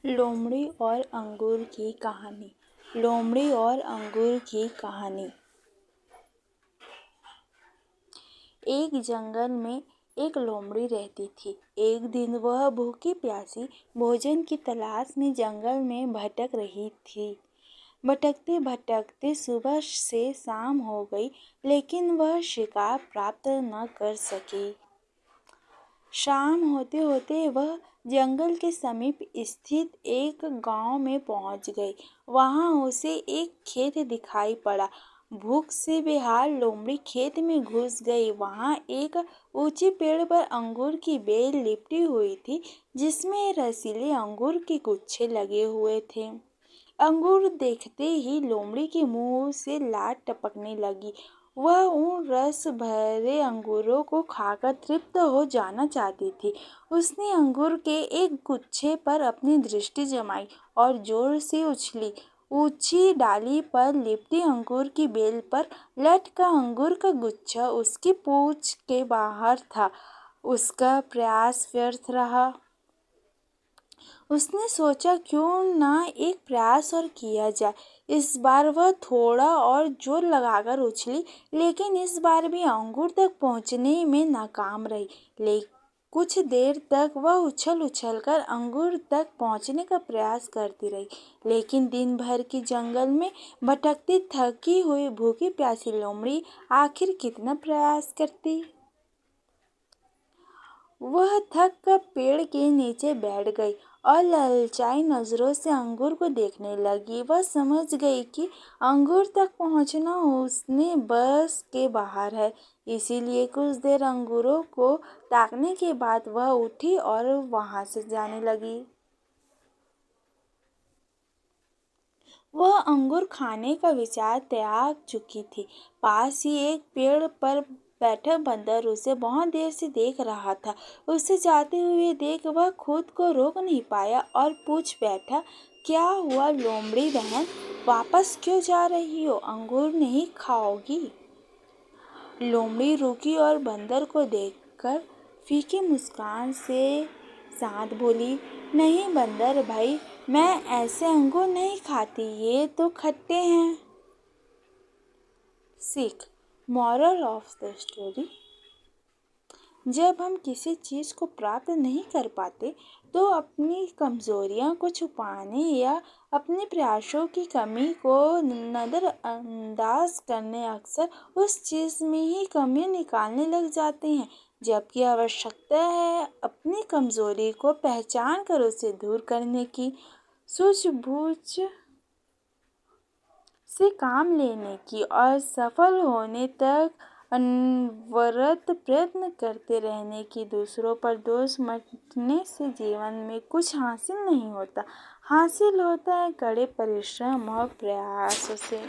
लोमड़ी और अंगूर की कहानी। लोमड़ी और अंगूर की कहानी। एक जंगल में एक लोमड़ी रहती थी। एक दिन वह भूखी प्यासी भोजन की तलाश में जंगल में भटक रही थी। भटकते भटकते सुबह से शाम हो गई, लेकिन वह शिकार प्राप्त न कर सकी। शाम होते होते वह जंगल के समीप स्थित एक गांव में पहुंच गई। वहां उसे एक खेत दिखाई पड़ा। भूख से बेहाल लोमड़ी खेत में घुस गई। वहां एक ऊंचे पेड़ पर अंगूर की बेल लिपटी हुई थी, जिसमें रसीले अंगूर के गुच्छे लगे हुए थे। अंगूर देखते ही लोमड़ी के मुंह से लार टपकने लगी। वह उन रस भरे अंगूरों को खाकर तृप्त हो जाना चाहती थी। उसने अंगूर के एक गुच्छे पर अपनी दृष्टि जमाई और जोर से उछली। ऊंची डाली पर लिपटी अंगूर की बेल पर लटका अंगूर का गुच्छा उसकी पूंछ के बाहर था। उसका प्रयास व्यर्थ रहा। उसने सोचा, क्यों ना एक प्रयास और किया जाए। इस बार वह थोड़ा और जोर लगाकर उछली, लेकिन इस बार भी अंगूर तक पहुंचने में नाकाम रही। कुछ देर तक वह उछल कर अंगूर तक पहुंचने का प्रयास करती रही, लेकिन दिन भर की जंगल में भटकती थकी हुई भूखी प्यासी लोमड़ी आखिर कितना प्रयास करती। वह थक कर पेड़ के नीचे बैठ गई और ललचाई नजरों से अंगूर को देखने लगी। वह समझ गई कि अंगूर तक पहुंचना उसने बस के बाहर है। इसीलिए कुछ देर अंगूरों को ताकने के बाद वह उठी और वहां से जाने लगी। वह अंगूर खाने का विचार त्याग चुकी थी। पास ही एक पेड़ पर बैठा बंदर उसे बहुत देर से देख रहा था। उसे जाते हुए देख वह खुद को रोक नहीं पाया और पूछ बैठा, क्या हुआ लोमड़ी बहन, वापस क्यों जा रही हो? अंगूर नहीं खाओगी? लोमड़ी रुकी और बंदर को देखकर फीकी मुस्कान से साथ बोली, नहीं बंदर भाई, मैं ऐसे अंगूर नहीं खाती, ये तो खट्टे हैं। सीख, मॉरल ऑफ द स्टोरी। जब हम किसी चीज़ को प्राप्त नहीं कर पाते तो अपनी कमज़ोरियां को छुपाने या अपने प्रयासों की कमी को नज़रअंदाज करने अक्सर उस चीज़ में ही कमी निकालने लग जाते हैं, जबकि आवश्यकता है अपनी कमज़ोरी को पहचान कर उसे दूर करने की, सूझबूझ से काम लेने की और सफल होने तक अनवरत प्रयत्न करते रहने की। दूसरों पर दोष मढ़ने से जीवन में कुछ हासिल नहीं होता। हासिल होता है कड़े परिश्रम और प्रयासों से।